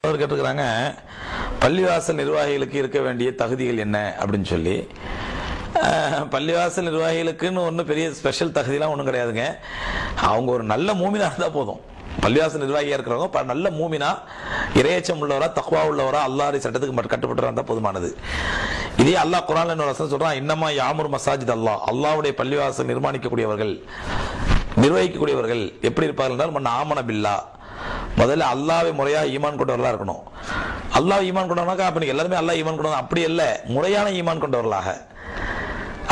அவர் கேட்டிருக்கிறாங்க, பள்ளிவாசல் நிர்வாகிகளுக்கு இருக்க வேண்டிய தகுதிகள் என்ன அப்படின்னு சொல்லி. பள்ளிவாசல் நிர்வாகிகளுக்குன்னு ஒன்றும் பெரிய ஸ்பெஷல் தகுதியெலாம் ஒன்றும் கிடையாதுங்க. அவங்க ஒரு நல்ல மூமினா இருந்தால் போதும். பள்ளிவாசல் நிர்வாகியாக இருக்கிறவங்க நல்ல மூமினா, இறையச்சம் உள்ளவரா, தக்வா உள்ளவரா, அல்லாஹ்வுடைய சட்டத்துக்கு மட்டும் கட்டுப்பட்டு இருந்தால் போதுமானது. இதே அல்லாஹ் குர்ஆன்ல இன்னொரு வசனம் சொல்றான், இன்னமா யாமுர் மசாஜித் அல்லாஹ், அல்லாஹ்வுடைய பள்ளிவாசல் நிர்மாணிக்கக்கூடியவர்கள், நிர்வகிக்கக்கூடியவர்கள் எப்படி இருப்பார்கள் என்றால், மன் ஆமன பில்லாஹ், முதல்ல அல்லாஹ்வை முறையாக ஈமான் கொண்டவர்களாக இருக்கணும். அல்லாஹ் ஈமான் கொண்டவனாக்கா அப்ப எல்லாருமே அல்லாஹ் ஈமான் கொண்டவங்க அப்படி இல்லை, முறையான ஈமான் கொண்டவர்களாக,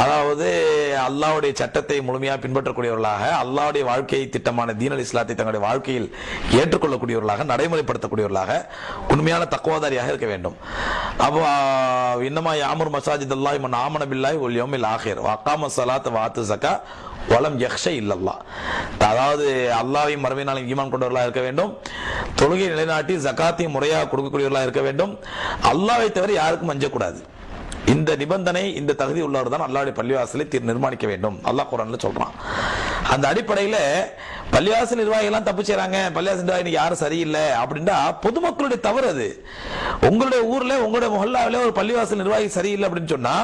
அதாவது அல்லாஹ்வுடைய சட்டத்தை முழுமையாக பின்பற்றக்கூடியவர்களாக, அல்லாஹ்வுடைய வாழ்க்கை திட்டமான தீனல் இஸ்லாத்தை தங்களுடைய வாழ்க்கையில் ஏற்றுக்கொள்ளக்கூடியவர்களாக, நடைமுறைப்படுத்தக்கூடியவர்களாக, உண்மையான தக்வாதாரியாக இருக்க வேண்டும். அப்போ இன்னமா யாமுர் மசாஜித் அல்லாஹ் மன் ஆமன பில்லாஹி வல் யௌமில் ஆகிர் வ அகாம ஸலாத்த வ ஆத்த ஸக்கா வலம் யக்ஷ இல்லல்லாஹ். அதாவது அல்லாஹ்வையும் மறுமை நாளில் ஈமான் கொண்டவர்களாக இருக்க வேண்டும், தொழுகை நிலைநாட்டி ஜகாத்தையும் முறையாக கொடுக்கக்கூடியவர்களாக இருக்க வேண்டும், அல்லாஹ்வை தவிர யாருக்கும் அஞ்சக்கூடாது. இந்த நிபந்தனை, இந்த தகுதி உள்ளவர் தான் அல்லாஹ்வுடைய பள்ளிவாசலை நிர்மாணிக்க வேண்டும், அல்லாஹ் குர்ஆன்ல சொல்றான். அந்த அடிப்படையில் பள்ளிவாசல் நிர்வாகிகள்லாம் தப்பு செய்யறாங்க, பள்ளிவாசல் நிர்வாகி யாரும் சரியில்லை அப்படின்னா பொதுமக்களுடைய தவறு அது. உங்களுடைய ஊர்ல, உங்களுடைய முஹல்லாவில ஒரு பள்ளிவாசல் நிர்வாகி சரியில்லை அப்படின்னு சொன்னா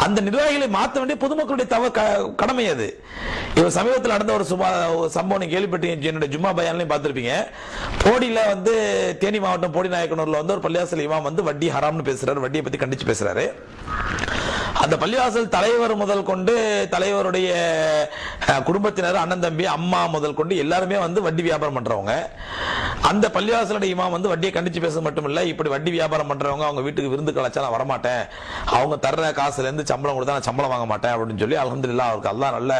அந்த நிர்வாகிகளை மாற்ற வேண்டிய பொதுமக்களுடைய கடமை அது. இவர் சமீபத்தில் நடந்த ஒரு சம்பவம் நீங்க கேள்விப்பட்டீங்க, என்னுடைய ஜும்மா பயான்லையும் பார்த்திருப்பீங்க. போடியில தேனி மாவட்டம் போடி நாயக்கனூர்ல ஒரு பள்ளிவாசல் இமாம் வட்டி ஹராம்னு பேசுறாரு, வட்டியை பத்தி கண்டிச்சு பேசுறாரு. அந்த பள்ளிவாசல் தலைவர் முதல் கொண்டு, தலைவருடைய குடும்பத்தினர், அண்ணன் தம்பி, அம்மா முதல் கொண்டு எல்லாருமே வட்டி வியாபாரம் பண்றவங்க. அந்த பள்ளிவாசலுடைய இமாம் வட்டியை கண்டிச்சு பேச மட்டும் இல்ல, இப்படி வட்டி வியாபாரம் பண்றவங்க அவங்க வீட்டுக்கு விருந்து கலைச்சா நான் வரமாட்டேன், அவங்க தர்ற காசுல இருந்து சம்பளம் கொடுத்தா நான் சம்பளம் வாங்க மாட்டேன் அப்படின்னு சொல்லி அல்ஹம்துலில்லாஹ் அவருக்கு அல்லாஹ் நல்ல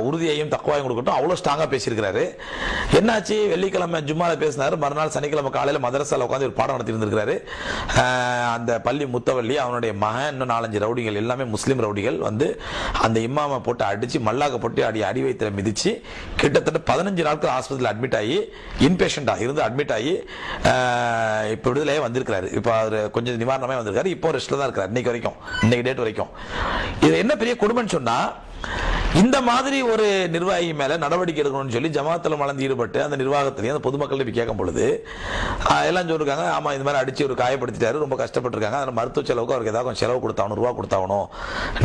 உறுதியையும் தக்வாவையும் கொடுக்கட்டும், அவ்வளவு ஸ்ட்ராங்கா பேசியிருக்கிறாரு. என்னாச்சு, வெள்ளிக்கிழமை ஜும்மால பேசினாரு, மறுநாள் சனிக்கிழமை காலையில மதரசால உட்காந்து ஒரு பாடம் நடத்தி இருந்திருக்கிறாரு. அந்த பள்ளி முத்தவள்ளி, அவனுடைய மகன், இன்னும் 4-5 ரவுடிகள், எல்லாமே முஸ்லீம் ரவுடிகள் அந்த இமாமை போட்டு அடிச்சு, மல்லாக்க போட்டு அடி வைத்திர மிதிச்சு, கிட்டத்தட்ட 15 நாட்கள் ஆஸ்பத்திரியில் அட்மிட் ஆகி, இன்பேஷண்டா இருந்து அட்மிட் ஆகி இப்ப விடுதலையே வந்திருக்கிறாரு. இப்ப அவர் கொஞ்சம் நிவாரணமே வந்திருக்காரு, இப்போ ரெஸ்ட்ல தான் இருக்காரு இன்னைக்கு வரைக்கும், இன்னைக்கு டேட் வரைக்கும். இது என்ன பெரிய கொடுமைன்னு சொன்னா, இந்த மாதிரி ஒரு நிர்வாகி மேல நடவடிக்கை எடுக்கணும்னு சொல்லி ஜமாத்துல மலர்ந்து ஈடுபட்டு அந்த நிர்வாகத்திலையும் அந்த பொதுமக்கள் கேட்கும் பொழுது எல்லாம் சொல்லிருக்காங்க, ஆமா இந்த மாதிரி அடிச்சு ஒரு காயப்படுத்திட்டாரு, ரொம்ப கஷ்டப்பட்டிருக்காங்க, அதனால மருத்துவ செலவுக்கு அவருக்கு ஏதாவது செலவு கொடுத்தாகணும், ரூபா கொடுத்தாகணும்,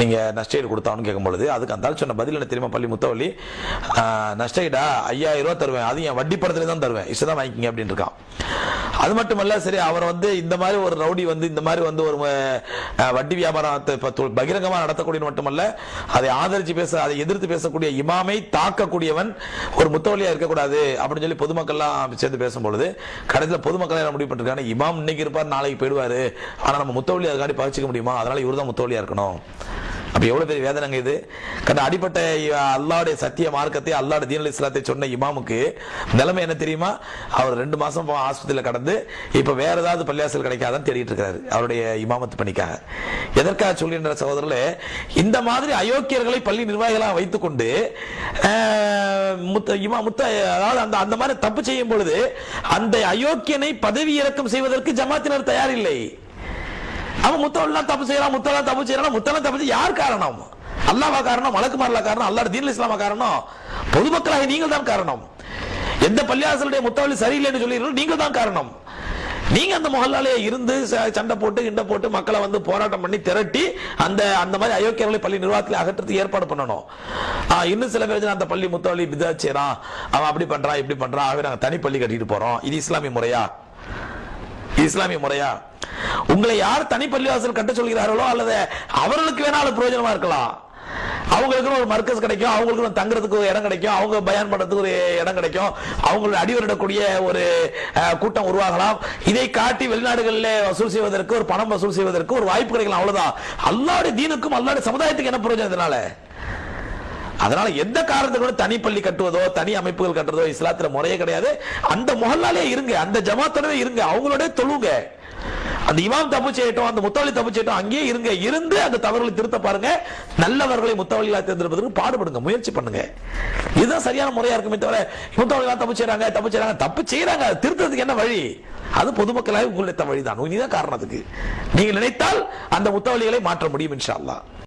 நீங்க நஷ்டஈடு கொடுத்தாகணும் கேட்கும் பொழுது அதுக்கு அந்த சொன்ன பதில் என்ன தெரியுமா, பள்ளி முத்தவள்ளி, நஷ்டஈடா 5000 ரூபாய் தருவேன், அது என் வட்டி படத்துல தான் தருவேன், இஷ்டம் வாங்கிக்கிங்க அப்படின்னு இருக்கான். அது மட்டுமல்ல, சரி அவர் இந்த மாதிரி ஒரு ரவுடி இந்த மாதிரி ஒரு வட்டி வியாபாரத்தை பகிரங்கமா நடத்தக்கூடிய மட்டுமல்ல, அதை ஆதரிச்சு பேச, அதை எதிர்த்து பேசக்கூடிய இமாமை தாக்கக்கூடியவன் ஒரு முத்தவள்ளியா இருக்கக்கூடாது அப்படின்னு சொல்லி பொதுமக்கள்லாம் சேர்ந்து பேசும்பொழுது கடைசியில் பொதுமக்கள் என்ன முடிவு பண்ணிருக்காங்க, இமாம் இன்னைக்கு இருப்பார் நாளைக்கு போயிடுவாரு, ஆனா நம்ம முத்தவள்ளி அதுக்காண்டி பகிச்சிக்க முடியுமா, அதனால இவர் தான் முத்தவள்ளியா இருக்கணும். அப்ப எவ்வளவு பெரிய வேதனைங்க இது. அடிப்பட்ட அல்லாஹ்வுடைய சத்திய மார்க்கத்தை, அல்லாஹ்வுடைய தீனல் இஸ்லாத்தை சொன்ன இமாமுக்கு நிலைமை என்ன தெரியுமா, அவர் 2 மாசம் ஆஸ்பத்திரியில் கடந்து இப்ப வேற ஏதாவது பள்ளிவாசல் கிடைக்காதான் தேடிட்டு இருக்காரு அவருடைய இமாமத்து பணிக்காக. எதற்காக சொல்கின்ற சகோதரர்களே, இந்த மாதிரி அயோக்கியர்களை பள்ளி நிர்வாகிகளாக வைத்துக் கொண்டு அதாவது அந்த மாதிரி தப்பு செய்யும் பொழுது அந்த அயோக்கியனை பதவி இறக்கம் செய்வதற்கு ஜமாத்தினர் தயார் இல்லை. அவன் முத்தவெல்லாம் தப்பு செய்யறான், முத்தெல்லாம் தப்பு செய்யறான், முத்தெல்லாம் தப்பு செய்ய யார் காரணம்? அல்லாஹ்வா காரணம்? மலக்குமார்லா காரணம்? அல்லாஹ்வுடைய தீனல் இஸ்லாமா காரணம்? பொதுமக்களாக நீங்கள் தான் காரணம். எந்த பள்ளிவாசலுடைய முத்தவள்ளி சரியில்லைன்னு சொல்லி நீங்கள் தான் காரணம். நீங்க அந்த முஹல்லாலே இருந்து சண்டை போட்டு கிண்ட போட்டு மக்களை போராட்டம் பண்ணி திரட்டி அந்த மாதிரி அயோக்கியர்களை பள்ளி நிர்வாகத்தில் அகற்றத்துக்கு ஏற்பாடு பண்ணணும். இன்னும் சில பேர் அந்த பள்ளி முத்தவள்ளி பிதாத் செய்றான், அவன் அப்படி பண்றான் இப்படி பண்றான், ஆகவே நாங்க தனி பள்ளி கட்டிட்டு போறோம், இது இஸ்லாமிய முறையா? இஸ்லாமிய முறையா? உங்களை யார் தனி பள்ளிவாசல் கட்ட சொல்கிறார்களோ அல்லது அவர்களுக்கு வேணாலும் பிரயோஜனமா இருக்கலாம், அவங்களுக்கு ஒரு மர்க்கஸ் கிடைக்கும், அவங்களுக்கு தங்குறதுக்கு ஒரு இடம் கிடைக்கும், அவங்க பயான் பண்றதுக்கு ஒரு இடம் கிடைக்கும், அவங்களுடைய அடிவரிடக்கூடிய ஒரு கூட்டம் உருவாகலாம், இதை காட்டி வெளிநாடுகளில் வசூல் செய்வதற்கு, ஒரு பணம் வசூல் செய்வதற்கு ஒரு வாய்ப்பு கிடைக்கலாம், அவ்வளவுதான். அல்லாஹ்வுடைய தீனுக்கும் அல்லாஹ்வுடைய சமுதாயத்துக்கு என்ன பிரயோஜனம் இதனால? அதனால எந்த காரணத்துக்கு தனி பள்ளி கட்டுவதோ தனி அமைப்புகள் கட்டுறதோ இஸ்லாத்துல முறையே கிடையாது. அந்த முஹல்லாலே இருங்க, அந்த ஜமாத்தோடவே இருங்க, அவங்களோட தொழுங்க. அந்த இமாம் தப்பு செய்யட்டும், அந்த முத்தவள்ளி தப்பு செய்யட்டும், அங்கேயே இருங்க, இருந்து அந்த தவறுகளை திருத்த பாருங்க, நல்லவர்களை முத்தவள்ளியா தேர்ந்தெடுப்பதற்கு பாடுபடுங்க, முயற்சி பண்ணுங்க. இதுதான் சரியான முறையா இருக்குமே தவிர முத்தவள்ளிலாம் தப்பு செய்யறாங்க திருத்தத்துக்கு என்ன வழி? அது பொதுமக்களாக உங்களுடைய வழிதான், நீதான் காரணத்துக்கு. நீங்கள் நினைத்தால் அந்த முத்தவள்ளிகளை மாற்ற முடியும் இன்ஷா அல்லாஹ்.